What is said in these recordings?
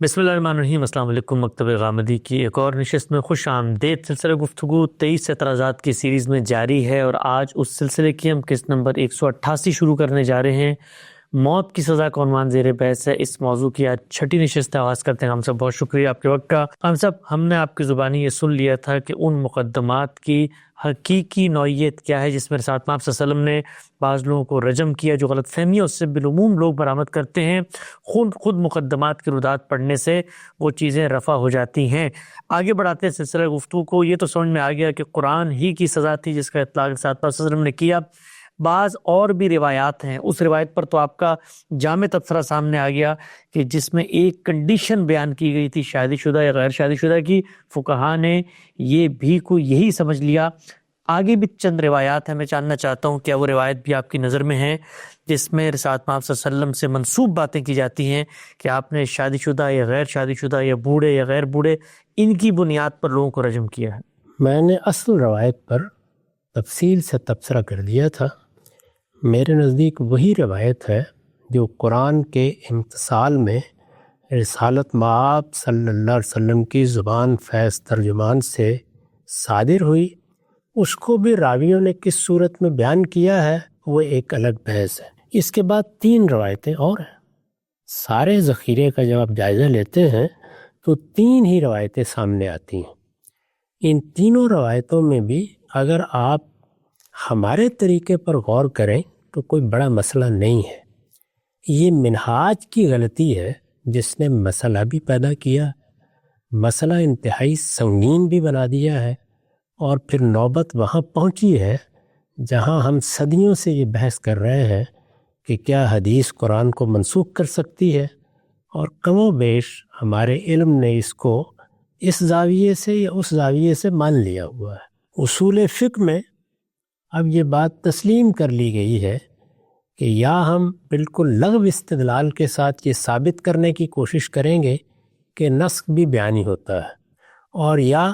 بسم اللہ الرحمن الرحیم۔ السلام علیکم۔ مکتب غامدی کی ایک اور نشست میں خوش آمدید۔ سلسلہ گفتگو 23 اعتراضات کی سیریز میں جاری ہے اور آج اس سلسلے کی ہم قسط نمبر 188 شروع کرنے جا رہے ہیں۔ موت کی سزا کا عنوان زیر بحث ہے۔ اس موضوع کی آج چھٹی نشست آغاز کرتے ہیں۔ ہم سب بہت شکریہ آپ کے وقت کا۔ ہم سب ہم نے آپ کی زبانی یہ سن لیا تھا کہ ان مقدمات کی حقیقی نوعیت کیا ہے جس میں رسالت مآب صلی اللہ علیہ وسلم نے بعض لوگوں کو رجم کیا، جو غلط فہمیوں سے بالعموم لوگ برآمد کرتے ہیں۔ خود مقدمات کی ردات پڑھنے سے وہ چیزیں رفع ہو جاتی ہیں۔ آگے بڑھاتے ہیں سلسلہ گفتگو کو۔ یہ تو سمجھ میں آ گیا کہ قرآن ہی کی سزا تھی جس کا اطلاق رسالت مآب صلی اللہ علیہ وسلم نے کیا۔ بعض اور بھی روایات ہیں، اس روایت پر تو آپ کا جامع تبصرہ سامنے آ گیا کہ جس میں ایک کنڈیشن بیان کی گئی تھی شادی شدہ یا غیر شادی شدہ کی۔ فقہا نے یہ بھی کوئی یہی سمجھ لیا۔ آگے بھی چند روایات ہیں، میں جاننا چاہتا ہوں کیا وہ روایت بھی آپ کی نظر میں ہیں جس میں رسالت مآب صلی اللہ علیہ وسلم سے منسوب باتیں کی جاتی ہیں کہ آپ نے شادی شدہ یا غیر شادی شدہ یا بوڑھے یا غیر بوڑھے ان کی بنیاد پر لوگوں کو رجم کیا ہے؟ میں نے اصل روایت پر تفصیل سے تبصرہ کر دیا تھا۔ میرے نزدیک وہی روایت ہے جو قرآن کے امتثال میں رسالت مآب صلی اللہ علیہ وسلم کی زبان فیض ترجمان سے صادر ہوئی۔ اس کو بھی راویوں نے کس صورت میں بیان کیا ہے وہ ایک الگ بحث ہے۔ اس کے بعد 3 روایتیں اور ہیں۔ سارے ذخیرے کا جب آپ جائزہ لیتے ہیں تو 3 ہی روایتیں سامنے آتی ہیں۔ ان تینوں روایتوں میں بھی اگر آپ ہمارے طریقے پر غور کریں تو کوئی بڑا مسئلہ نہیں ہے۔ یہ منہاج کی غلطی ہے جس نے مسئلہ بھی پیدا کیا، مسئلہ انتہائی سنگین بھی بنا دیا ہے، اور پھر نوبت وہاں پہنچی ہے جہاں ہم صدیوں سے یہ بحث کر رہے ہیں کہ کیا حدیث قرآن کو منسوخ کر سکتی ہے، اور کم و بیش ہمارے علم نے اس کو اس زاویے سے یا اس زاویے سے مان لیا ہوا ہے۔ اصول فقہ میں اب یہ بات تسلیم کر لی گئی ہے کہ یا ہم بالکل لغو استدلال کے ساتھ یہ ثابت کرنے کی کوشش کریں گے کہ نسخ بھی بیانی ہوتا ہے، اور یا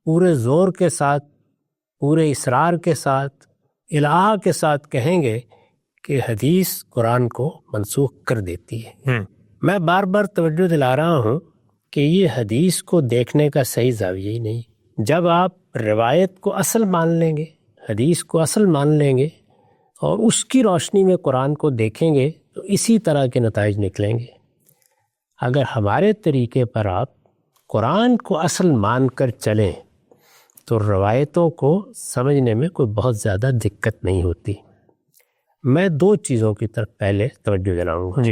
پورے زور کے ساتھ، پورے اصرار کے ساتھ، الہا کے ساتھ کہیں گے کہ حدیث قرآن کو منسوخ کر دیتی ہے۔ میں بار بار توجہ دلا رہا ہوں کہ یہ حدیث کو دیکھنے کا صحیح زاویہ ہی نہیں۔ جب آپ روایت کو اصل مان لیں گے، حدیث کو اصل مان لیں گے اور اس کی روشنی میں قرآن کو دیکھیں گے تو اسی طرح کے نتائج نکلیں گے۔ اگر ہمارے طریقے پر آپ قرآن کو اصل مان کر چلیں تو روایتوں کو سمجھنے میں کوئی بہت زیادہ دقت نہیں ہوتی۔ میں 2 چیزوں کی طرف پہلے توجہ دلاؤں گا۔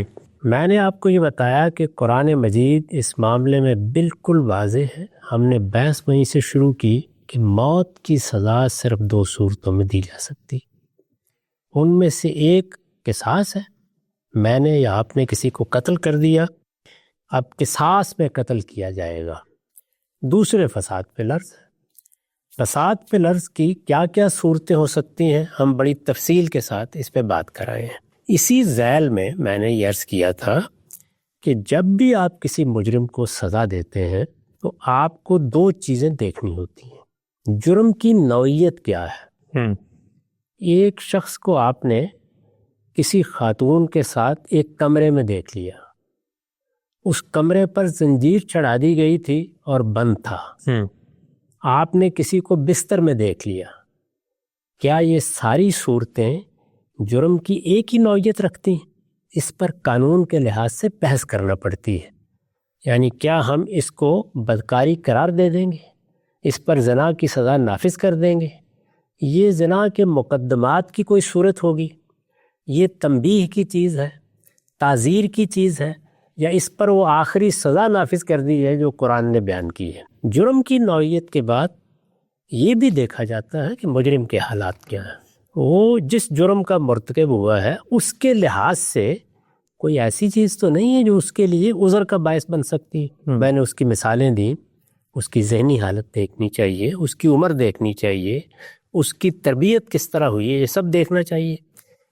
میں نے آپ کو یہ بتایا کہ قرآن مجید اس معاملے میں بالکل واضح ہے۔ ہم نے بحث وہیں سے شروع کی کہ موت کی سزا صرف 2 صورتوں میں دی جا سکتی۔ ان میں سے ایک قصاص ہے، میں نے یا آپ نے کسی کو قتل کر دیا، اب قصاص میں قتل کیا جائے گا۔ دوسرے فساد فی الارض۔ فساد فی الارض کی کیا کیا صورتیں ہو سکتی ہیں ہم بڑی تفصیل کے ساتھ اس پہ بات کر رہے ہیں۔ اسی ذیل میں نے یہ عرض کیا تھا کہ جب بھی آپ کسی مجرم کو سزا دیتے ہیں تو آپ کو 2 چیزیں دیکھنی ہوتی ہیں۔ جرم کی نوعیت کیا ہے؟ ایک شخص کو آپ نے کسی خاتون کے ساتھ ایک کمرے میں دیکھ لیا، اس کمرے پر زنجیر چڑھا دی گئی تھی اور بند تھا۔ آپ نے کسی کو بستر میں دیکھ لیا۔ کیا یہ ساری صورتیں جرم کی ایک ہی نوعیت رکھتی ہیں؟ اس پر قانون کے لحاظ سے بحث کرنا پڑتی ہے۔ یعنی کیا ہم اس کو بدکاری قرار دے دیں گے، اس پر زنا کی سزا نافذ کر دیں گے؟ یہ زنا کے مقدمات کی کوئی صورت ہوگی، یہ تنبیہ کی چیز ہے، تعزیر کی چیز ہے، یا اس پر وہ آخری سزا نافذ کر دی ہے جو قرآن نے بیان کی ہے؟ جرم کی نوعیت کے بعد یہ بھی دیکھا جاتا ہے کہ مجرم کے حالات کیا ہیں۔ وہ جس جرم کا مرتکب ہوا ہے اس کے لحاظ سے کوئی ایسی چیز تو نہیں ہے جو اس کے لیے عذر کا باعث بن سکتی۔ میں نے اس کی مثالیں دی، اس کی ذہنی حالت دیکھنی چاہیے، اس کی عمر دیکھنی چاہیے، اس کی تربیت کس طرح ہوئی ہے، یہ سب دیکھنا چاہیے۔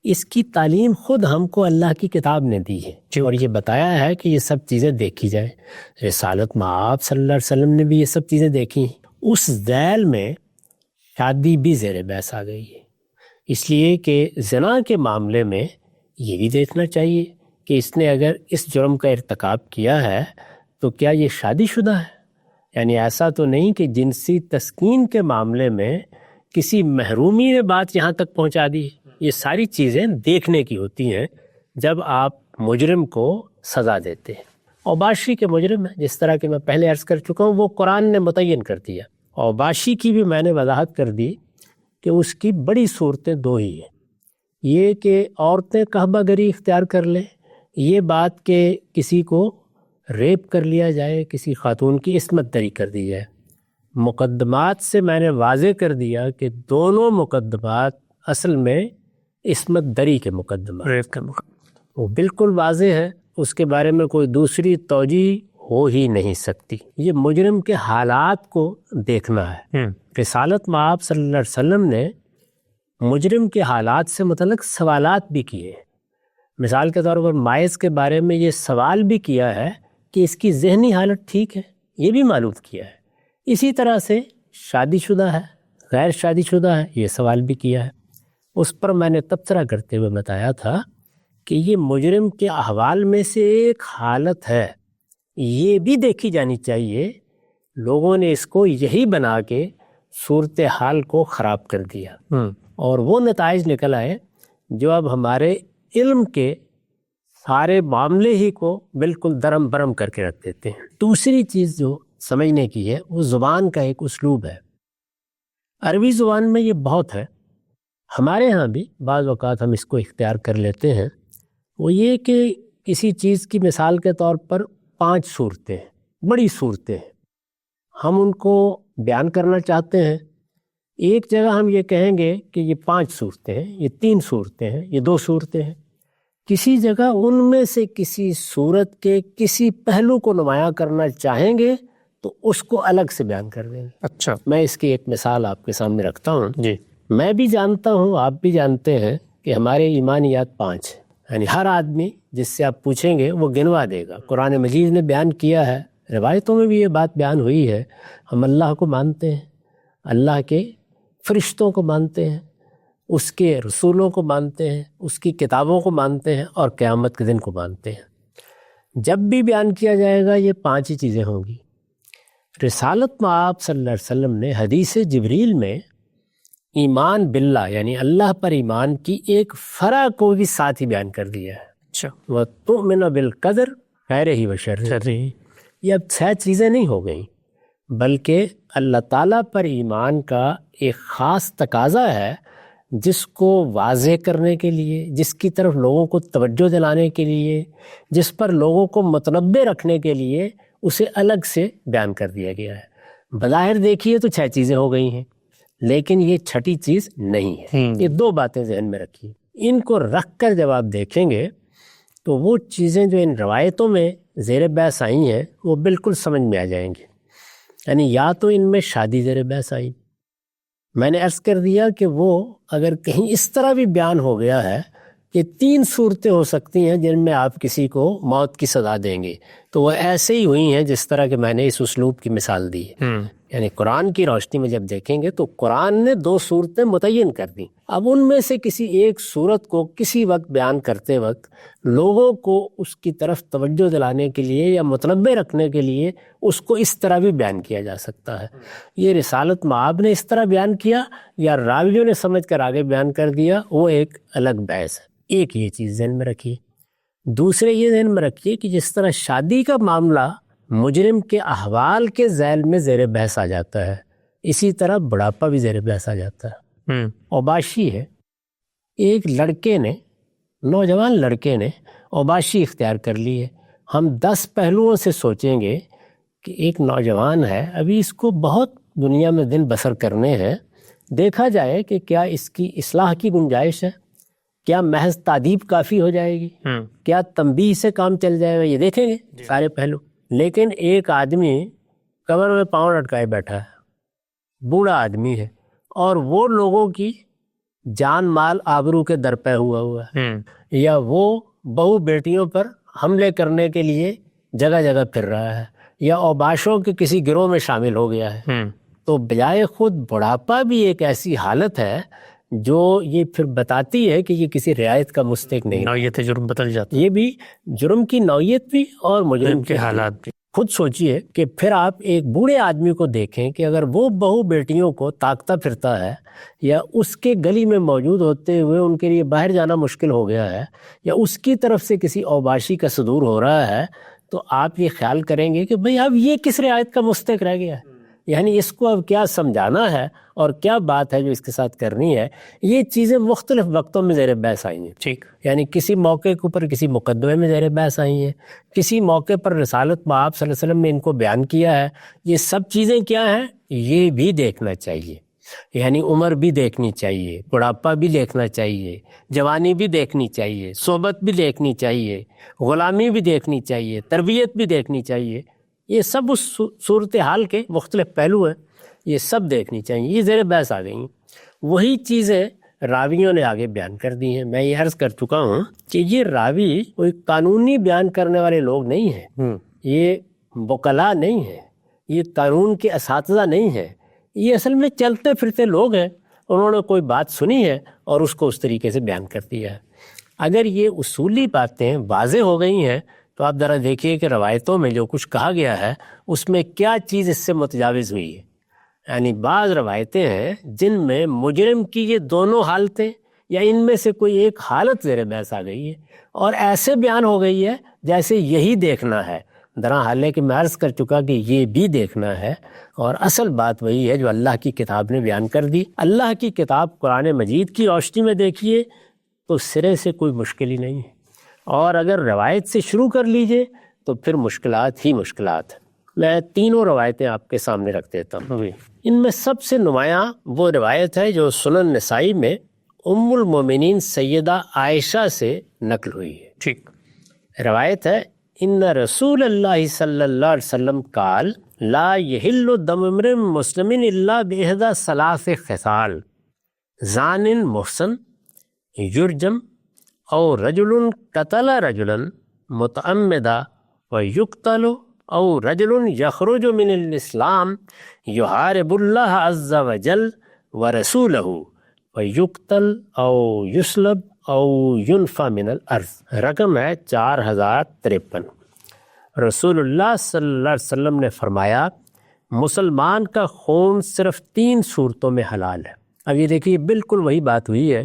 اس کی تعلیم خود ہم کو اللہ کی کتاب نے دی ہے اور یہ بتایا ہے کہ یہ سب چیزیں دیکھی جائیں۔ رسالت مآب صلی اللہ علیہ وسلم نے بھی یہ سب چیزیں دیکھی ہیں۔ اس ذیل میں شادی بھی زیر بحث آ گئی ہے، اس لیے کہ زنا کے معاملے میں یہ بھی دیکھنا چاہیے کہ اس نے اگر اس جرم کا ارتکاب کیا ہے تو تو کیا یہ شادی شدہ ہے؟ یعنی ایسا تو نہیں کہ جنسی تسکین کے معاملے میں کسی محرومی نے بات یہاں تک پہنچا دی. یہ ساری چیزیں دیکھنے کی ہوتی ہیں جب آپ مجرم کو سزا دیتے ہیں. اوباشی کے مجرم ہیں، جس طرح کہ میں پہلے عرض کر چکا ہوں، وہ قرآن نے متعین کر دیا. اوباشی کی بھی میں نے وضاحت کر دی کہ اس کی بڑی صورتیں دو ہی ہیں. یہ کہ عورتیں قحبہ گری اختیار کر لیں، یہ بات کہ کسی کو ریپ کر لیا جائے، کسی خاتون کی عصمت دری کر دی جائے. مقدمات سے میں نے واضح کر دیا کہ دونوں مقدمات اصل میں عصمت دری کے مقدمات، ریپ کا مقدمہ، وہ بالکل واضح ہے، اس کے بارے میں کوئی دوسری توجیہ ہو ہی نہیں سکتی. یہ مجرم کے حالات کو دیکھنا ہے. رسالت مآب صلی اللہ علیہ وسلم نے مجرم کے حالات سے متعلق سوالات بھی کیے ہیں. مثال کے طور پر مائز کے بارے میں یہ سوال بھی کیا ہے کہ اس کی ذہنی حالت ٹھیک ہے، یہ بھی معلوم کیا ہے. اسی طرح سے شادی شدہ ہے، غیر شادی شدہ ہے، یہ سوال بھی کیا ہے. اس پر میں نے تبصرہ کرتے ہوئے بتایا تھا کہ یہ مجرم کے احوال میں سے ایک حالت ہے، یہ بھی دیکھی جانی چاہیے. لوگوں نے اس کو یہی بنا کے صورتحال کو خراب کر دیا اور وہ نتائج نکل آئے جو اب ہمارے علم کے سارے معاملے ہی کو بالکل درم برم کر کے رکھ دیتے ہیں. دوسری چیز جو سمجھنے کی ہے وہ زبان کا ایک اسلوب ہے. عربی زبان میں یہ بہت ہے، ہمارے ہاں بھی بعض اوقات ہم اس کو اختیار کر لیتے ہیں. وہ یہ کہ کسی چیز کی مثال کے طور پر 5 صورتیں ہیں، بڑی صورتیں ہیں، ہم ان کو بیان کرنا چاہتے ہیں. ایک جگہ ہم یہ کہیں گے کہ یہ 5 صورتیں ہیں، یہ 3 صورتیں ہیں، یہ 2 صورتیں ہیں. کسی جگہ ان میں سے کسی صورت کے کسی پہلو کو نمایاں کرنا چاہیں گے تو اس کو الگ سے بیان کر دیں گے. اچھا، میں اس کی ایک مثال آپ کے سامنے رکھتا ہوں. جی، میں بھی جانتا ہوں، آپ بھی جانتے ہیں کہ ہمارے ایمانیات 5 ہیں. یعنی ہر آدمی جس سے آپ پوچھیں گے وہ گنوا دے گا. قرآن مجید نے بیان کیا ہے، روایتوں میں بھی یہ بات بیان ہوئی ہے. ہم اللہ کو مانتے ہیں، اللہ کے فرشتوں کو مانتے ہیں، اس کے رسولوں کو مانتے ہیں، اس کی کتابوں کو مانتے ہیں اور قیامت کے دن کو مانتے ہیں. جب بھی بیان کیا جائے گا یہ 5 ہی چیزیں ہوں گی. رسالت مآب صلی اللہ علیہ وسلم نے حدیث جبریل میں ایمان باللہ یعنی اللہ پر ایمان کی ایک فرع کو بھی ساتھ ہی بیان کر دیا ہے. اچھا، وَتُؤْمِنُ بِالْقَدْرِ خَيْرِهِ وَشَرِّهِ. یہ اب 6 چیزیں نہیں ہو گئیں، بلکہ اللہ تعالیٰ پر ایمان کا ایک خاص تقاضا ہے جس کو واضح کرنے کے لیے، جس کی طرف لوگوں کو توجہ دلانے کے لیے، جس پر لوگوں کو متنبع رکھنے کے لیے اسے الگ سے بیان کر دیا گیا ہے. بظاہر دیکھیے تو 6 چیزیں ہو گئی ہیں، لیکن یہ 6ٹھی چیز نہیں ہے. یہ 2 باتیں ذہن میں رکھیے. ان کو رکھ کر جب آپ دیکھیں گے تو وہ چیزیں جو ان روایتوں میں زیر بحث آئی ہیں وہ بالکل سمجھ میں آ جائیں گی. یعنی یا تو ان میں شادی زیر بحث آئی، میں نے عرض کر دیا کہ وہ اگر کہیں اس طرح بھی بیان ہو گیا ہے کہ 3 صورتیں ہو سکتی ہیں جن میں آپ کسی کو موت کی سزا دیں گے، تو وہ ایسے ہی ہوئی ہیں جس طرح کہ میں نے اس اسلوب کی مثال دی ہے. یعنی قرآن کی روشنی میں جب دیکھیں گے تو قرآن نے 2 صورتیں متعین کر دیں. اب ان میں سے کسی ایک صورت کو کسی وقت بیان کرتے وقت لوگوں کو اس کی طرف توجہ دلانے کے لیے یا متنبع رکھنے کے لیے اس کو اس طرح بھی بیان کیا جا سکتا ہے. یہ رسالت مآب نے اس طرح بیان کیا یا راویوں نے سمجھ کر آگے بیان کر دیا، وہ ایک الگ بحث ہے. ایک یہ چیز ذہن میں رکھیے. دوسرے یہ ذہن میں رکھیے کہ جس طرح شادی کا معاملہ مجرم کے احوال کے ذیل میں زیر بحث آ جاتا ہے، اسی طرح بڑھاپا بھی زیر بحث آ جاتا ہے. اوباشی ہے، ایک لڑکے نے، نوجوان لڑکے نے اوباشی اختیار کر لی ہے. ہم 10 پہلوؤں سے سوچیں گے کہ ایک نوجوان ہے، ابھی اس کو بہت دنیا میں دن بسر کرنے ہیں. دیکھا جائے کہ کیا اس کی اصلاح کی گنجائش ہے، کیا محض تعدیب کافی ہو جائے گی، کیا تنبیہ سے کام چل جائے گا، یہ دیکھیں گے سارے پہلو. لیکن ایک آدمی کمر میں پاؤں لٹکائے بیٹھا ہے، بوڑھا آدمی ہے، اور وہ لوگوں کی جان مال آبرو کے درپے ہوا ہے، یا وہ بہو بیٹیوں پر حملے کرنے کے لیے جگہ جگہ پھر رہا ہے، یا اوباشوں کے کسی گروہ میں شامل ہو گیا ہے. تو بجائے خود بڑھاپا بھی ایک ایسی حالت ہے جو یہ پھر بتاتی ہے کہ یہ کسی رعایت کا مستحق نہیں. نوعیت جرم بدل جاتی ہے، یہ بھی جرم کی نوعیت بھی اور مجرم کے حالات بھی. خود سوچئے کہ پھر آپ ایک بوڑھے آدمی کو دیکھیں کہ اگر وہ بہو بیٹیوں کو تاکتا پھرتا ہے یا اس کے گلی میں موجود ہوتے ہوئے ان کے لیے باہر جانا مشکل ہو گیا ہے یا اس کی طرف سے کسی اوباشی کا صدور ہو رہا ہے، تو آپ یہ خیال کریں گے کہ بھئی اب یہ کس رعایت کا مستحق رہ گیا ہے، یعنی اس کو اب کیا سمجھانا ہے اور کیا بات ہے جو اس کے ساتھ کرنی ہے۔ یہ چیزیں مختلف وقتوں میں زیر بحث آئی ہیں، ٹھیک، یعنی کسی موقع کے اوپر کسی مقدمے میں زیر بحث آئی ہیں، کسی موقع پر رسالت مآب صلی اللہ علیہ وسلم نے ان کو بیان کیا ہے۔ یہ سب چیزیں کیا ہیں، یہ بھی دیکھنا چاہیے، یعنی عمر بھی دیکھنی چاہیے، بڑھاپا بھی دیکھنا چاہیے، جوانی بھی دیکھنی چاہیے، صحبت بھی دیکھنی چاہیے، غلامی بھی دیکھنی چاہیے، تربیت بھی دیکھنی چاہیے۔ یہ سب اس صورتحال کے مختلف پہلو ہیں، یہ سب دیکھنی چاہیے، یہ زیر بحث آ گئی۔ وہی چیزیں راویوں نے آگے بیان کر دی ہیں۔ میں یہ عرض کر چکا ہوں کہ یہ راوی کوئی قانونی بیان کرنے والے لوگ نہیں ہیں، یہ وکلاء نہیں ہیں، یہ قانون کے اساتذہ نہیں ہیں، یہ اصل میں چلتے پھرتے لوگ ہیں، انہوں نے کوئی بات سنی ہے اور اس کو اس طریقے سے بیان کر دیا ہے۔ اگر یہ اصولی باتیں واضح ہو گئی ہیں تو آپ ذرا دیکھیے کہ روایتوں میں جو کچھ کہا گیا ہے اس میں کیا چیز اس سے متجاوز ہوئی ہے۔ یعنی بعض روایتیں ہیں جن میں مجرم کی یہ دونوں حالتیں یا ان میں سے کوئی ایک حالت زیر بحث آ گئی ہے اور ایسے بیان ہو گئی ہے جیسے یہی دیکھنا ہے، حالانکہ کہ میں عرض کر چکا کہ یہ بھی دیکھنا ہے، اور اصل بات وہی ہے جو اللہ کی کتاب نے بیان کر دی۔ اللہ کی کتاب قرآن مجید کی روشنی میں دیکھیے تو سرے سے کوئی مشکل ہی نہیں ہے، اور اگر روایت سے شروع کر لیجئے تو پھر مشکلات ہی مشکلات۔ میں تینوں روایتیں آپ کے سامنے رکھ دیتا ہوں۔ ان میں سب سے نمایاں وہ روایت ہے جو سنن نسائی میں ام المومنین سیدہ عائشہ سے نقل ہوئی ہے۔ ٹھیک، روایت ہے ان رسول اللہ صلی اللہ علیہ وسلم قال لا یحل دم امرئ مسلم الا باحدى ثلاث خصال زان محسن یرجم او رجل قتل رجلا متعمدا ویقتل او رجل یخرج من الاسلام یحارب اللہ عز وجل ورسولہ ویقتل او یسلب او ینفى من الارض۔ رقم ہے 4053۔ رسول اللہ صلی اللہ علیہ وسلم نے فرمایا مسلمان کا خون صرف 3 صورتوں میں حلال ہے۔ اب یہ دیکھیے بالکل وہی بات ہوئی ہے،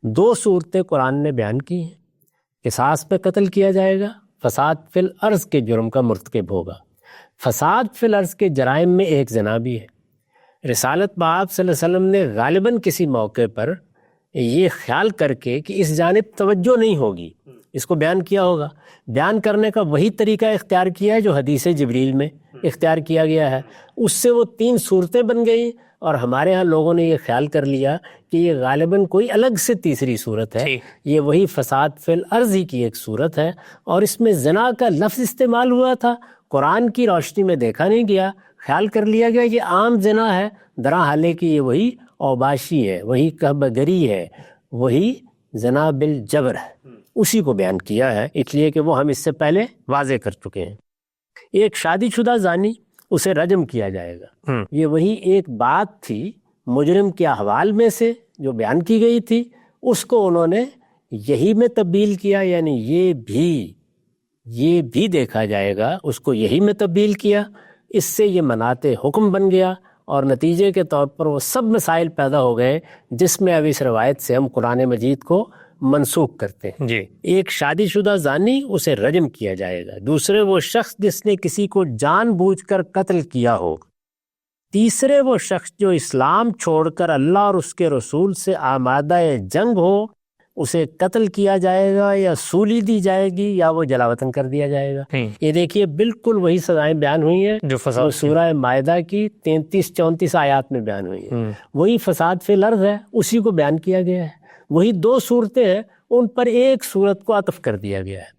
2 صورتیں قرآن نے بیان کی ہیں۔ قصاص پہ قتل کیا جائے گا، فساد فی الارض کے جرم کا مرتکب ہوگا۔ فساد فی الارض کے جرائم میں ایک زنا بھی ہے۔ رسالت مآب صلی اللہ علیہ وسلم نے غالباً کسی موقع پر یہ خیال کر کے کہ اس جانب توجہ نہیں ہوگی، اس کو بیان کیا ہوگا، بیان کرنے کا وہی طریقہ اختیار کیا ہے جو حدیث جبریل میں اختیار کیا گیا ہے۔ اس سے وہ 3 صورتیں بن گئیں، اور ہمارے ہاں لوگوں نے یہ خیال کر لیا کہ یہ غالباً کوئی الگ سے تیسری صورت ہے، یہ وہی فساد فی الارض ہی کی ایک صورت ہے، اور اس میں زنا کا لفظ استعمال ہوا تھا، قرآن کی روشنی میں دیکھا نہیں گیا، خیال کر لیا گیا یہ عام زنا ہے، حالانکہ یہ وہی اوباشی ہے، وہی کہبگری ہے، وہی زنا بالجبر ہے، اسی کو بیان کیا ہے، اس لیے کہ وہ ہم اس سے پہلے واضح کر چکے ہیں۔ ایک شادی شدہ زانی اسے رجم کیا جائے گا، یہ وہی ایک بات تھی مجرم کے احوال میں سے جو بیان کی گئی تھی، اس کو انہوں نے یہی میں تبدیل کیا، یعنی یہ بھی دیکھا جائے گا، اس کو یہی میں تبدیل کیا، اس سے یہ مناط حکم بن گیا، اور نتیجے کے طور پر وہ سب مسائل پیدا ہو گئے جس میں اب اس روایت سے ہم قرآن مجید کو منسوخ کرتے ہیں۔ جی، ایک شادی شدہ زانی اسے رجم کیا جائے گا، دوسرے وہ شخص جس نے کسی کو جان بوجھ کر قتل کیا ہو، تیسرے وہ شخص جو اسلام چھوڑ کر اللہ اور اس کے رسول سے آمادہ جنگ ہو، اسے قتل کیا جائے گا یا سولی دی جائے گی یا وہ جلاوطن کر دیا جائے گا۔ یہ دیکھیے بالکل وہی سزائیں بیان ہوئی ہیں جو سورہ مائدہ کی 33-34 آیات میں بیان ہوئی ہیں، وہی فساد فی الارض ہے، اسی کو بیان کیا گیا ہے۔ وہی 2 صورتیں ہیں، ان پر ایک صورت کو عطف کر دیا گیا ہے،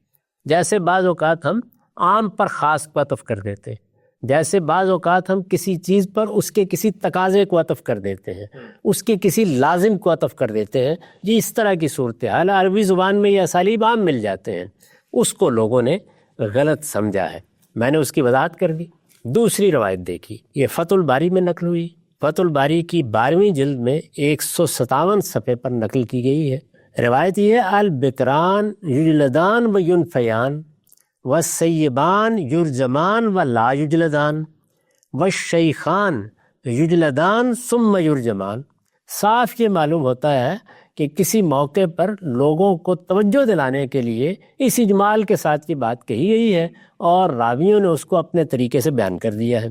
جیسے بعض اوقات ہم عام پر خاص کو عطف کر دیتے ہیں، جیسے بعض اوقات ہم کسی چیز پر اس کے کسی تقاضے کو عطف کر دیتے ہیں، اس کے کسی لازم کو عطف کر دیتے ہیں، یہ اس طرح کی صورتحال عربی زبان میں یہ اسالیب عام مل جاتے ہیں، اس کو لوگوں نے غلط سمجھا ہے، میں نے اس کی وضاحت کر دی۔ دوسری روایت دیکھی، یہ فتح الباری میں نقل ہوئی، فتح الباری کی 12ویں جلد میں 157 صفحے پر نقل کی گئی ہے۔ روایت یہ ہے البکران یجلدان و ینفیان والسیبان یرجمان ولا یجلدان والشیخان یجلدان ثم یرجمان۔ صاف یہ معلوم ہوتا ہے کہ کسی موقع پر لوگوں کو توجہ دلانے کے لیے اس اجمال کے ساتھ یہ بات کہی گئی ہے اور راویوں نے اس کو اپنے طریقے سے بیان کر دیا ہے۔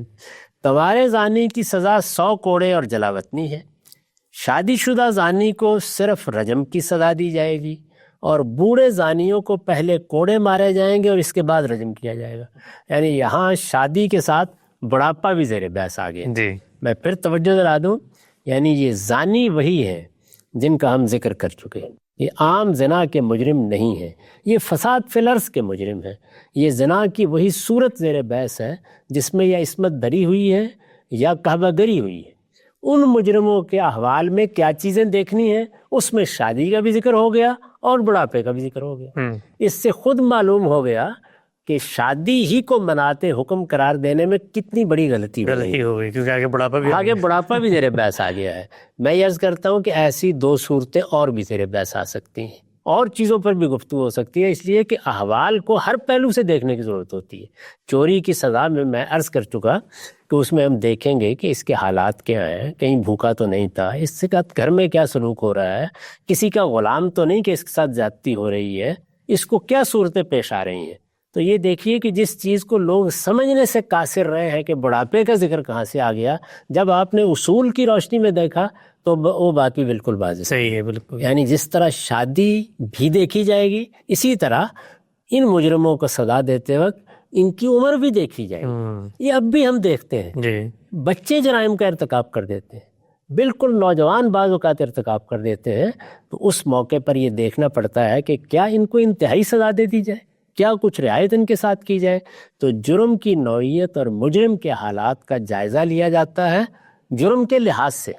توارے زانی کی سزا 100 کوڑے اور جلاوطنی ہے۔ شادی شدہ زانی کو صرف رجم کی سزا دی جائے گی اور بوڑھے زانیوں کو پہلے کوڑے مارے جائیں گے اور اس کے بعد رجم کیا جائے گا۔ یعنی یہاں شادی کے ساتھ بڑھاپا بھی زیر بحث آ گیا۔ جی میں پھر توجہ دلا دوں، یعنی یہ زانی وہی ہے جن کا ہم ذکر کر چکے ہیں۔ یہ عام زنا کے مجرم نہیں ہیں، یہ فساد فی الارض کے مجرم ہیں۔ یہ زنا کی وہی صورت زیر بحث ہے جس میں یا عصمت دری ہوئی ہے یا کعبہ گری ہوئی ہے۔ ان مجرموں کے احوال میں کیا چیزیں دیکھنی ہیں، اس میں شادی کا بھی ذکر ہو گیا اور بڑھاپے کا بھی ذکر ہو گیا۔ اس سے خود معلوم ہو گیا کہ شادی ہی کو مناتے حکم قرار دینے میں کتنی بڑی غلطی ہو گئی، کیونکہ آگے بڑھاپا بھی زیر بحث آ گیا ہے۔ میں یہ عرض کرتا ہوں کہ ایسی 2 صورتیں اور بھی زیر بحث آ سکتی ہیں، اور چیزوں پر بھی گفتگو ہو سکتی ہے، اس لیے کہ احوال کو ہر پہلو سے دیکھنے کی ضرورت ہوتی ہے۔ چوری کی سزا میں عرض کر چکا کہ اس میں ہم دیکھیں گے کہ اس کے حالات کیا ہیں، کہیں بھوکا تو نہیں تھا، اس کے ساتھ گھر میں کیا سلوک ہو رہا ہے، کسی کا غلام تو نہیں کہ اس کے ساتھ زیادتی ہو رہی ہے، اس کو کیا صورتیں پیش آ رہی ہیں۔ تو یہ دیکھیے کہ جس چیز کو لوگ سمجھنے سے قاصر رہے ہیں کہ بڑھاپے کا ذکر کہاں سے آ گیا، جب آپ نے اصول کی روشنی میں دیکھا تو وہ بات بھی بالکل واضح صحیح ہے، بالکل۔ یعنی جس طرح شادی بھی دیکھی جائے گی، اسی طرح ان مجرموں کو سزا دیتے وقت ان کی عمر بھی دیکھی جائے گی۔ یہ اب بھی ہم دیکھتے ہیں، جی بچے جرائم کا ارتکاب کر دیتے ہیں، بالکل نوجوان بعض اوقات ارتکاب کر دیتے ہیں، تو اس موقع پر یہ دیکھنا پڑتا ہے کہ کیا ان کو انتہائی سزا دے دی جائے، کیا کچھ رعایت ان کے ساتھ کی جائے۔ تو جرم کی نوعیت اور مجرم کے حالات کا جائزہ لیا جاتا ہے جرم کے لحاظ سے۔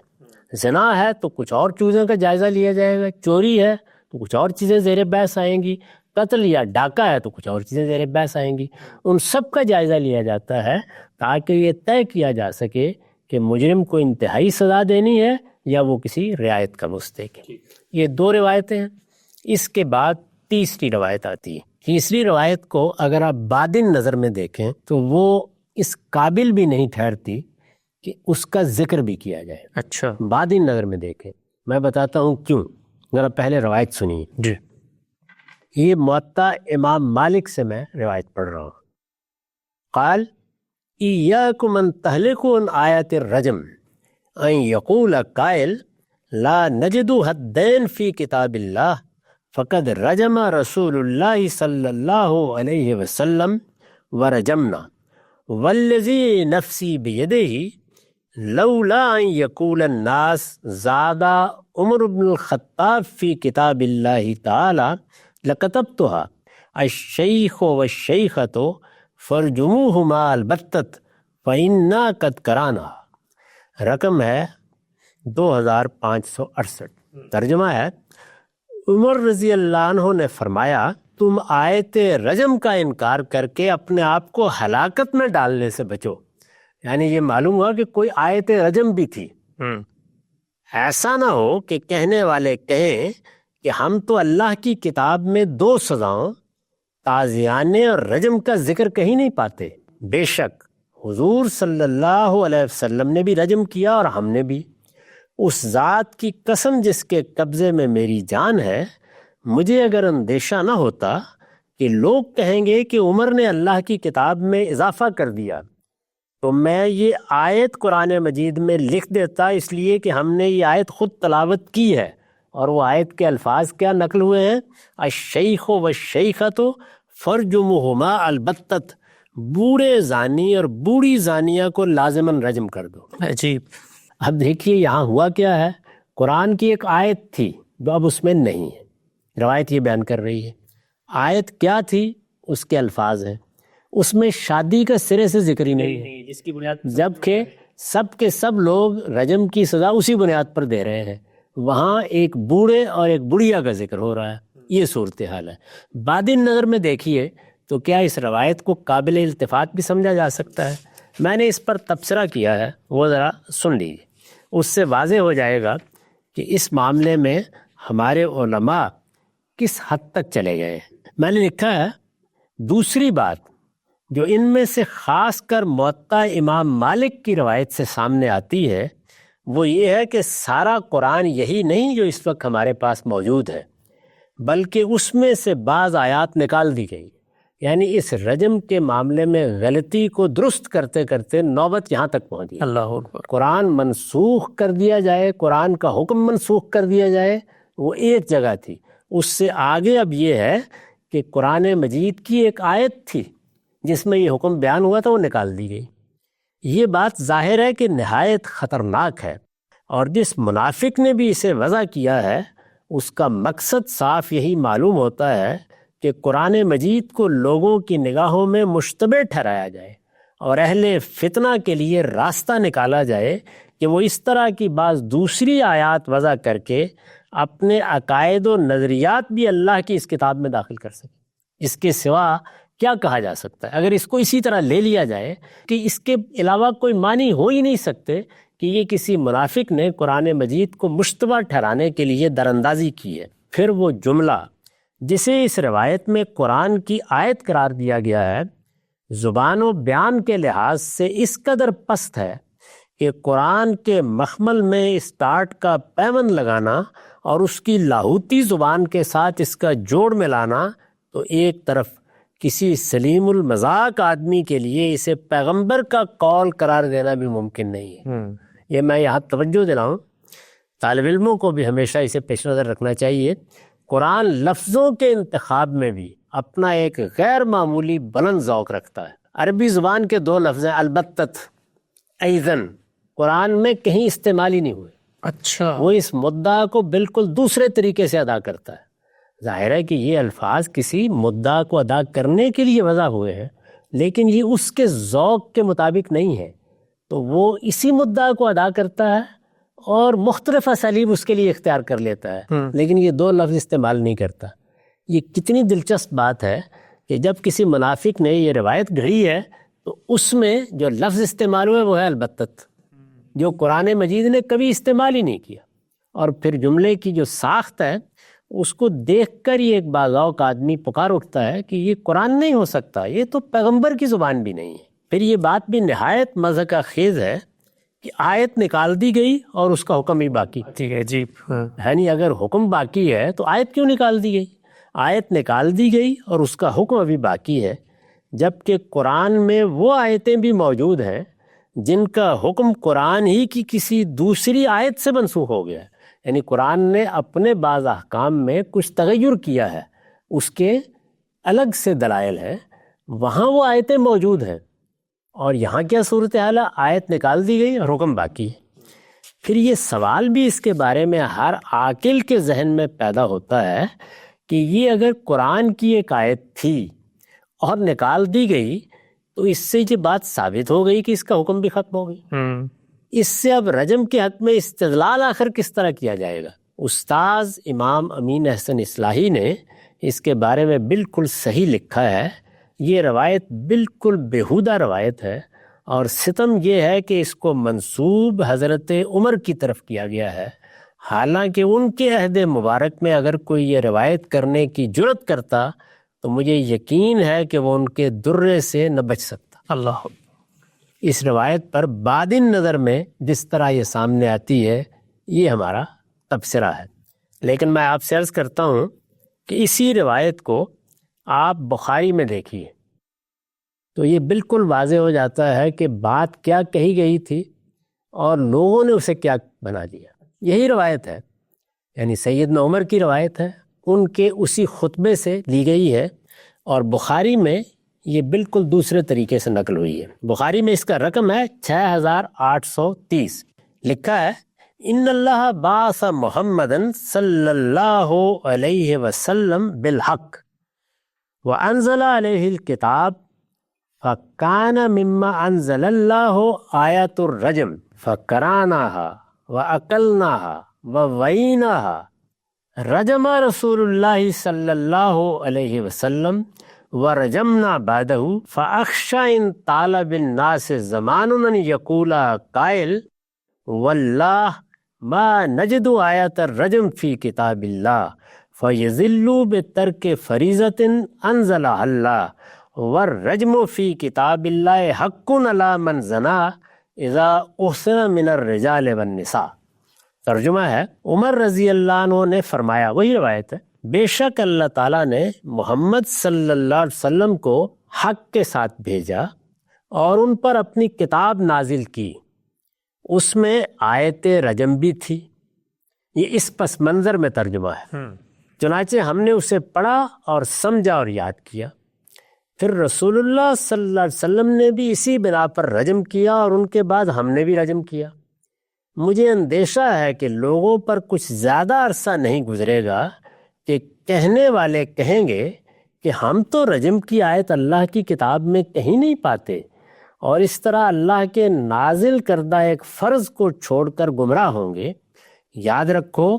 زنا ہے تو کچھ اور چیزوں کا جائزہ لیا جائے گا، چوری ہے تو کچھ اور چیزیں زیر بحث آئیں گی، قتل یا ڈاکہ ہے تو کچھ اور چیزیں زیر بحث آئیں گی۔ ان سب کا جائزہ لیا جاتا ہے تاکہ یہ طے کیا جا سکے کہ مجرم کو انتہائی سزا دینی ہے یا وہ کسی رعایت کا مستحق ہے۔ یہ 2 روایتیں ہیں۔ اس کے بعد تیسری روایت آتی ہے۔ تیسری روایت کو اگر آپ بعدین نظر میں دیکھیں تو وہ اس قابل بھی نہیں ٹھہرتی کہ اس کا ذکر بھی کیا جائے۔ اچھا، بعدین نظر میں دیکھیں، میں بتاتا ہوں کیوں۔ ذرا پہلے روایت سنیے۔ جی یہ موطا امام مالک سے میں روایت پڑھ رہا ہوں۔ قال ایاکم ان تہلکوا عن آیت الرجم ان یقول قائل لا نجد حدین فی کتاب اللہ فقد رجم رسول اللہ صلی اللہ علیہ وسلم ورجمنا والذی نفسی بیدہ لولا ان یقول الناس زاد عمر بن الخطاب فی کتاب اللہ تعالی لکتبتها الشیخ والشیخۃ فرجموہما البتۃ فإنا قد کرانا۔ رقم ہے 2568۔ ترجمہ ہے عمر رضی اللہ عنہ نے فرمایا تم آیت رجم کا انکار کر کے اپنے آپ کو ہلاکت میں ڈالنے سے بچو۔ یعنی یہ معلوم ہوا کہ کوئی آیت رجم بھی تھی۔ ایسا نہ ہو کہ کہنے والے کہیں کہ ہم تو اللہ کی کتاب میں 2 سزاؤں تعزیانے اور رجم کا ذکر کہیں نہیں پاتے۔ بے شک حضور صلی اللہ علیہ وسلم نے بھی رجم کیا اور ہم نے بھی۔ اس ذات کی قسم جس کے قبضے میں میری جان ہے، مجھے اگر اندیشہ نہ ہوتا کہ لوگ کہیں گے کہ عمر نے اللہ کی کتاب میں اضافہ کر دیا تو میں یہ آیت قرآن مجید میں لکھ دیتا، اس لیے کہ ہم نے یہ آیت خود تلاوت کی ہے اور وہ آیت کے الفاظ کیا نقل ہوئے ہیں، الشیخ والشیخۃ فرجموہما البتۃ، بوڑھے زانی اور بوڑھی زانیہ کو لازماً رجم کر دو۔ عجیب۔ اب دیکھیے یہاں ہوا کیا ہے، قرآن کی ایک آیت تھی جو اب اس میں نہیں ہے، روایت یہ بیان کر رہی ہے۔ آیت کیا تھی؟ اس کے الفاظ ہیں، اس میں شادی کا سرے سے ذکر ہی نہیں ہے، جس کی بنیاد جبکہ سب کے سب لوگ رجم کی سزا اسی بنیاد پر دے رہے ہیں۔ وہاں ایک بوڑھے اور ایک بڑھیا کا ذکر ہو رہا ہے۔ یہ صورتحال ہے۔ بعدین نظر میں دیکھیے تو کیا اس روایت کو قابل التفات بھی سمجھا جا سکتا ہے؟ میں نے اس پر تبصرہ کیا ہے، وہ ذرا سن لیجیے، اس سے واضح ہو جائے گا کہ اس معاملے میں ہمارے علماء کس حد تک چلے گئے ہیں۔ میں نے لکھا ہے دوسری بات جو ان میں سے خاص کر موطا امام مالک کی روایت سے سامنے آتی ہے وہ یہ ہے کہ سارا قرآن یہی نہیں جو اس وقت ہمارے پاس موجود ہے، بلکہ اس میں سے بعض آیات نکال دی گئی، یعنی اس رجم کے معاملے میں غلطی کو درست کرتے کرتے نوبت یہاں تک پہنچی۔ اللہ اکبر۔ قرآن منسوخ کر دیا جائے، قرآن کا حکم منسوخ کر دیا جائے، وہ ایک جگہ تھی، اس سے آگے اب یہ ہے کہ قرآن مجید کی ایک آیت تھی جس میں یہ حکم بیان ہوا تھا، وہ نکال دی گئی۔ یہ بات ظاہر ہے کہ نہایت خطرناک ہے، اور جس منافق نے بھی اسے وضع کیا ہے اس کا مقصد صاف یہی معلوم ہوتا ہے کہ قرآن مجید کو لوگوں کی نگاہوں میں مشتبہ ٹھہرایا جائے اور اہل فتنہ کے لیے راستہ نکالا جائے کہ وہ اس طرح کی بعض دوسری آیات وضع کر کے اپنے عقائد و نظریات بھی اللہ کی اس کتاب میں داخل کر سکیں۔ اس کے سوا کیا کہا جا سکتا ہے؟ اگر اس کو اسی طرح لے لیا جائے کہ اس کے علاوہ کوئی معنی ہو ہی نہیں سکتے کہ یہ کسی منافق نے قرآن مجید کو مشتبہ ٹھہرانے کے لیے دراندازی کی ہے، پھر وہ جملہ جسے اس روایت میں قرآن کی آیت قرار دیا گیا ہے زبان و بیان کے لحاظ سے اس قدر پست ہے کہ قرآن کے مخمل میں اسٹارٹ کا پیوند لگانا اور اس کی لاہوتی زبان کے ساتھ اس کا جوڑ ملانا تو ایک طرف کسی سلیم المذاق آدمی کے لیے اسے پیغمبر کا قول قرار دینا بھی ممکن نہیں ہے۔ یہ میں یہاں توجہ دلاؤں، طالب علموں کو بھی ہمیشہ اسے پیش نظر رکھنا چاہیے۔ قرآن لفظوں کے انتخاب میں بھی اپنا ایک غیر معمولی بلند ذوق رکھتا ہے۔ عربی زبان کے دو لفظ ہیں البتت، ایذن، قرآن میں کہیں استعمال ہی نہیں ہوئے۔ اچھا، وہ اس مدعا کو بالکل دوسرے طریقے سے ادا کرتا ہے۔ ظاہر ہے کہ یہ الفاظ کسی مدعا کو ادا کرنے کے لیے وضع ہوئے ہیں، لیکن یہ اس کے ذوق کے مطابق نہیں ہے، تو وہ اسی مدعا کو ادا کرتا ہے اور مختلف اسالیب اس کے لیے اختیار کر لیتا ہے، لیکن یہ دو لفظ استعمال نہیں کرتا۔ یہ کتنی دلچسپ بات ہے کہ جب کسی منافق نے یہ روایت گھڑی ہے تو اس میں جو لفظ استعمال ہوئے وہ ہے البتت، جو قرآن مجید نے کبھی استعمال ہی نہیں کیا، اور پھر جملے کی جو ساخت ہے اس کو دیکھ کر یہ ایک باذوق آدمی پکار اٹھتا ہے کہ یہ قرآن نہیں ہو سکتا، یہ تو پیغمبر کی زبان بھی نہیں ہے۔ پھر یہ بات بھی نہایت مضحکہ خیز ہے کہ آیت نکال دی گئی اور اس کا حکم ہی باقی۔ ٹھیک ہے جی، یعنی اگر حکم باقی ہے تو آیت کیوں نکال دی گئی؟ آیت نکال دی گئی اور اس کا حکم ابھی باقی ہے، جبکہ قرآن میں وہ آیتیں بھی موجود ہیں جن کا حکم قرآن ہی کی کسی دوسری آیت سے منسوخ ہو گیا ہے۔ یعنی قرآن نے اپنے بعض احکام میں کچھ تغیر کیا ہے، اس کے الگ سے دلائل ہیں، وہاں وہ آیتیں موجود ہیں، اور یہاں کیا صورتحال ہے؟ آیت نکال دی گئی اور حکم باقی ہے۔ پھر یہ سوال بھی اس کے بارے میں ہر عاقل کے ذہن میں پیدا ہوتا ہے کہ یہ اگر قرآن کی ایک آیت تھی اور نکال دی گئی تو اس سے یہ بات ثابت ہو گئی کہ اس کا حکم بھی ختم ہو گئی۔ اس سے اب رجم کے حق میں استدلال آخر کس طرح کیا جائے گا؟ استاذ امام امین احسن اصلاحی نے اس کے بارے میں بالکل صحیح لکھا ہے۔ یہ روایت بالکل بیہودہ روایت ہے، اور ستم یہ ہے کہ اس کو منسوب حضرت عمر کی طرف کیا گیا ہے، حالانکہ ان کے عہد مبارک میں اگر کوئی یہ روایت کرنے کی جرت کرتا تو مجھے یقین ہے کہ وہ ان کے درے سے نہ بچ سکتا۔ اللہ، اس روایت پر بعدین نظر میں جس طرح یہ سامنے آتی ہے یہ ہمارا تبصرہ ہے، لیکن میں آپ سے عرض کرتا ہوں کہ اسی روایت کو آپ بخاری میں دیکھیے تو یہ بالکل واضح ہو جاتا ہے کہ بات کیا کہی گئی تھی اور لوگوں نے اسے کیا بنا دیا۔ یہی روایت ہے، یعنی سیدنا عمر کی روایت ہے، ان کے اسی خطبے سے لی گئی ہے، اور بخاری میں یہ بالکل دوسرے طریقے سے نقل ہوئی ہے۔ بخاری میں اس کا رقم ہے 6830، لکھا ہے ان اللہ بعث محمدً صلی اللہ علیہ وسلم بالحق وانزل علیہ الکتاب فکان مما انزل اللہ آیت الرجم فقراناها واکلناها وویناها رجم رسول اللہ صلی اللہ علیہ وسلم ورجمنا بعدہ فاخشى ان طال بالناس زمان ان یقول قائل واللہ ما نجد آیت الرجم فی کتاب اللہ فَيَذِلُّوا بِتَرْكِ فَرِيضَةٍ أَنزَلَهَا اللَّهُ وَالرَّجْمُ فِي كِتَابِ اللَّهِ حَقٌّ عَلَىٰ مَنْ زَنَىٰ إِذَا أُحْصِنَ مِنَ الرِّجَالِ وَالنِّسَاءِ۔ ترجمہ ہے، عمر رضی اللہ عنہ نے فرمایا، وہی روایت ہے، بے شک اللہ تعالیٰ نے محمد صلی اللہ علیہ وسلم کو حق کے ساتھ بھیجا اور ان پر اپنی کتاب نازل کی، اس میں آیت رجم بھی تھی۔ یہ اس پس منظر میں ترجمہ ہے۔ چنانچہ ہم نے اسے پڑھا اور سمجھا اور یاد کیا۔ پھر رسول اللہ صلی اللہ علیہ وسلم نے بھی اسی بنا پر رجم کیا اور ان کے بعد ہم نے بھی رجم کیا۔ مجھے اندیشہ ہے کہ لوگوں پر کچھ زیادہ عرصہ نہیں گزرے گا کہ کہنے والے کہیں گے کہ ہم تو رجم کی آیت اللہ کی کتاب میں کہیں نہیں پاتے، اور اس طرح اللہ کے نازل کردہ ایک فرض کو چھوڑ کر گمراہ ہوں گے۔ یاد رکھو،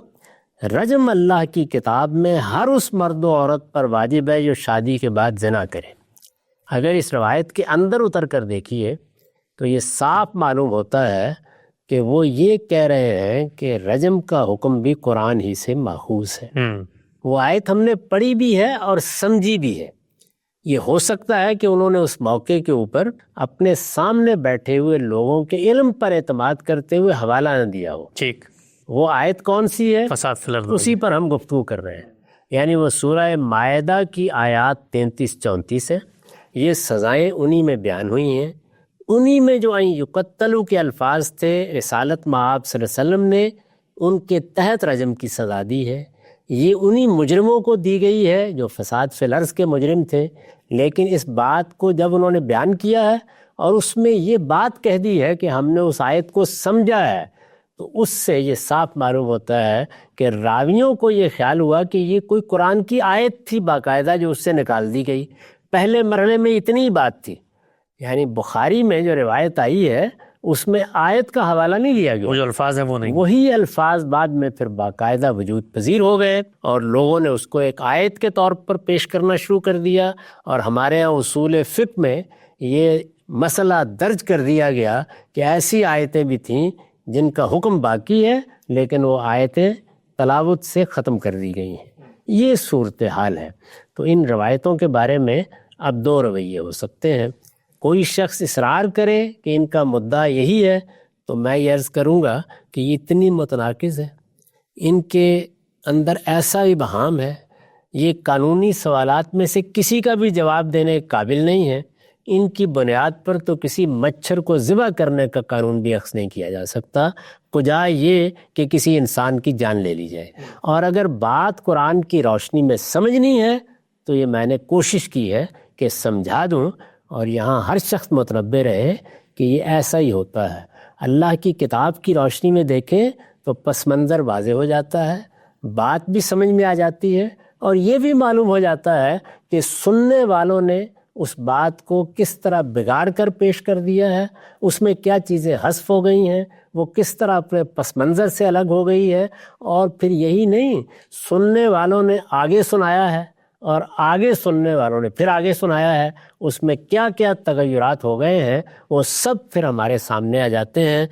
رجم اللہ کی کتاب میں ہر اس مرد و عورت پر واجب ہے جو شادی کے بعد زنا کرے۔ اگر اس روایت کے اندر اتر کر دیکھیے تو یہ صاف معلوم ہوتا ہے کہ وہ یہ کہہ رہے ہیں کہ رجم کا حکم بھی قرآن ہی سے ماخوذ ہے۔ وہ آیت ہم نے پڑھی بھی ہے اور سمجھی بھی ہے۔ یہ ہو سکتا ہے کہ انہوں نے اس موقع کے اوپر اپنے سامنے بیٹھے ہوئے لوگوں کے علم پر اعتماد کرتے ہوئے حوالہ نہ دیا ہو۔ ٹھیک، وہ آیت کون سی ہے؟ فساد فی الارض، اسی پر ہم گفتگو کر رہے ہیں، یعنی وہ سورہ مائدہ کی آیات 33-34 ہے۔ یہ سزائیں انہی میں بیان ہوئی ہیں، انہی میں جو این یقتلوا کے الفاظ تھے، رسالت مآب صلی اللہ علیہ وسلم نے ان کے تحت رجم کی سزا دی ہے۔ یہ انہی مجرموں کو دی گئی ہے جو فساد فی الارض کے مجرم تھے، لیکن اس بات کو جب انہوں نے بیان کیا ہے اور اس میں یہ بات کہہ دی ہے کہ ہم نے اس آیت کو سمجھا ہے، تو اس سے یہ صاف معلوم ہوتا ہے کہ راویوں کو یہ خیال ہوا کہ یہ کوئی قرآن کی آیت تھی باقاعدہ جو اس سے نکال دی گئی۔ پہلے مرحلے میں اتنی بات تھی، یعنی بخاری میں جو روایت آئی ہے اس میں آیت کا حوالہ نہیں دیا گیا، وہ جو الفاظ ہیں وہ نہیں، وہی الفاظ بعد میں پھر باقاعدہ وجود پذیر ہو گئے اور لوگوں نے اس کو ایک آیت کے طور پر پیش کرنا شروع کر دیا۔ اور ہمارے ہاں اصول فقہ میں یہ مسئلہ درج کر دیا گیا کہ ایسی آیتیں بھی تھیں جن کا حکم باقی ہے لیکن وہ آیتیں تلاوت سے ختم کر دی گئی ہیں۔ یہ صورتحال ہے۔ تو ان روایتوں کے بارے میں اب دو رویے ہو سکتے ہیں۔ کوئی شخص اصرار کرے کہ ان کا مدعا یہی ہے تو میں یہ عرض کروں گا کہ یہ اتنی متناقض ہے، ان کے اندر ایسا ابہام ہے، یہ قانونی سوالات میں سے کسی کا بھی جواب دینے کے قابل نہیں ہے۔ ان کی بنیاد پر تو کسی مچھر کو ذبح کرنے کا قانون بھی اخذ نہیں کیا جا سکتا، کجا یہ کہ کسی انسان کی جان لے لی جائے۔ اور اگر بات قرآن کی روشنی میں سمجھنی ہے تو یہ میں نے کوشش کی ہے کہ سمجھا دوں، اور یہاں ہر شخص متنبہ رہے کہ یہ ایسا ہی ہوتا ہے۔ اللہ کی کتاب کی روشنی میں دیکھیں تو پس منظر واضح ہو جاتا ہے، بات بھی سمجھ میں آ جاتی ہے، اور یہ بھی معلوم ہو جاتا ہے کہ سننے والوں نے اس بات کو کس طرح بگاڑ کر پیش کر دیا ہے، اس میں کیا چیزیں حذف ہو گئی ہیں، وہ کس طرح اپنے پس منظر سے الگ ہو گئی ہے۔ اور پھر یہی نہیں، سننے والوں نے آگے سنایا ہے اور آگے سننے والوں نے پھر آگے سنایا ہے، اس میں کیا کیا تغیرات ہو گئے ہیں وہ سب پھر ہمارے سامنے آ جاتے ہیں۔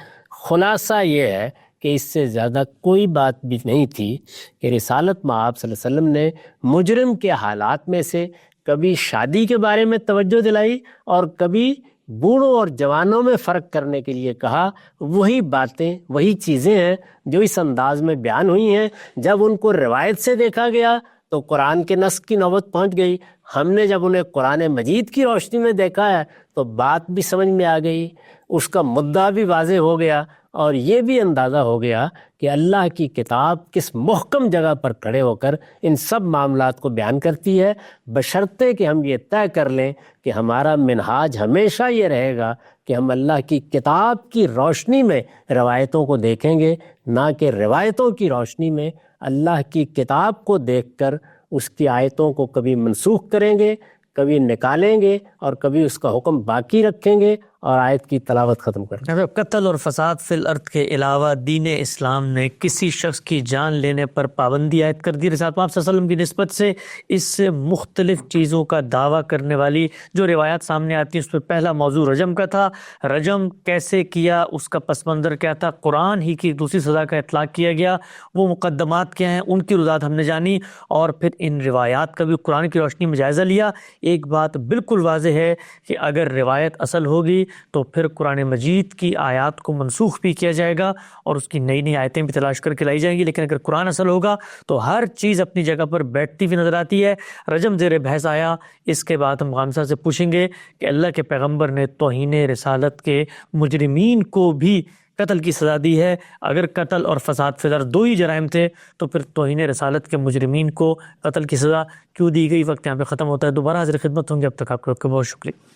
خلاصہ یہ ہے کہ اس سے زیادہ کوئی بات بھی نہیں تھی کہ رسالت مآب صلی اللہ علیہ وسلم نے مجرم کے حالات میں سے کبھی شادی کے بارے میں توجہ دلائی اور کبھی بوڑھوں اور جوانوں میں فرق کرنے کے لیے کہا۔ وہی باتیں، وہی چیزیں ہیں جو اس انداز میں بیان ہوئی ہیں۔ جب ان کو روایت سے دیکھا گیا تو قرآن کے نص کی نوبت پہنچ گئی۔ ہم نے جب انہیں قرآن مجید کی روشنی میں دیکھا ہے تو بات بھی سمجھ میں آ گئی، اس کا مدعا بھی واضح ہو گیا، اور یہ بھی اندازہ ہو گیا کہ اللہ کی کتاب کس محکم جگہ پر کھڑے ہو کر ان سب معاملات کو بیان کرتی ہے، بشرطے کہ ہم یہ طے کر لیں کہ ہمارا منہاج ہمیشہ یہ رہے گا کہ ہم اللہ کی کتاب کی روشنی میں روایتوں کو دیکھیں گے، نہ کہ روایتوں کی روشنی میں اللہ کی کتاب کو دیکھ کر اس کی آیتوں کو کبھی منسوخ کریں گے، کبھی نکالیں گے اور کبھی اس کا حکم باقی رکھیں گے اور آیت کی تلاوت ختم کر دیں۔ قتل اور فساد فی الارض کے علاوہ دین اسلام نے کسی شخص کی جان لینے پر پابندی عائد کر دی۔ رسالت پاک صلی اللہ علیہ وسلم کی نسبت سے اس سے مختلف چیزوں کا دعویٰ کرنے والی جو روایات سامنے آتی ہیں، اس پر پہلا موضوع رجم کا تھا۔ رجم کیسے کیا، اس کا پس منظر کیا تھا، قرآن ہی کی دوسری سزا کا اطلاق کیا گیا، وہ مقدمات کیا ہیں، ان کی وضاحت ہم نے جانی، اور پھر ان روایات کا بھی قرآن کی روشنی میں جائزہ لیا۔ ایک بات بالکل واضح ہے کہ اگر روایت اصل ہوگی تو پھر قرآن مجید کی آیات کو منسوخ بھی کیا جائے گا اور اس کی نئی نئی آیتیں بھی تلاش کر کے لائی جائیں گی، لیکن اگر قرآن اصل ہوگا تو ہر چیز اپنی جگہ پر بیٹھتی ہوئی نظر آتی ہے۔ رجم زیر بحث آیا، اس کے بعد ہم خامسہ سے پوچھیں گے کہ اللہ کے پیغمبر نے توہین رسالت کے مجرمین کو بھی قتل کی سزا دی ہے۔ اگر قتل اور فساد فی الارض دو ہی جرائم تھے تو پھر توہین رسالت کے مجرمین کو قتل کی سزا کیوں دی گئی؟ وقت یہاں پہ ختم ہوتا ہے، دوبارہ حاضر خدمت ہوں گے، اب تک آپ کا بہت شکریہ۔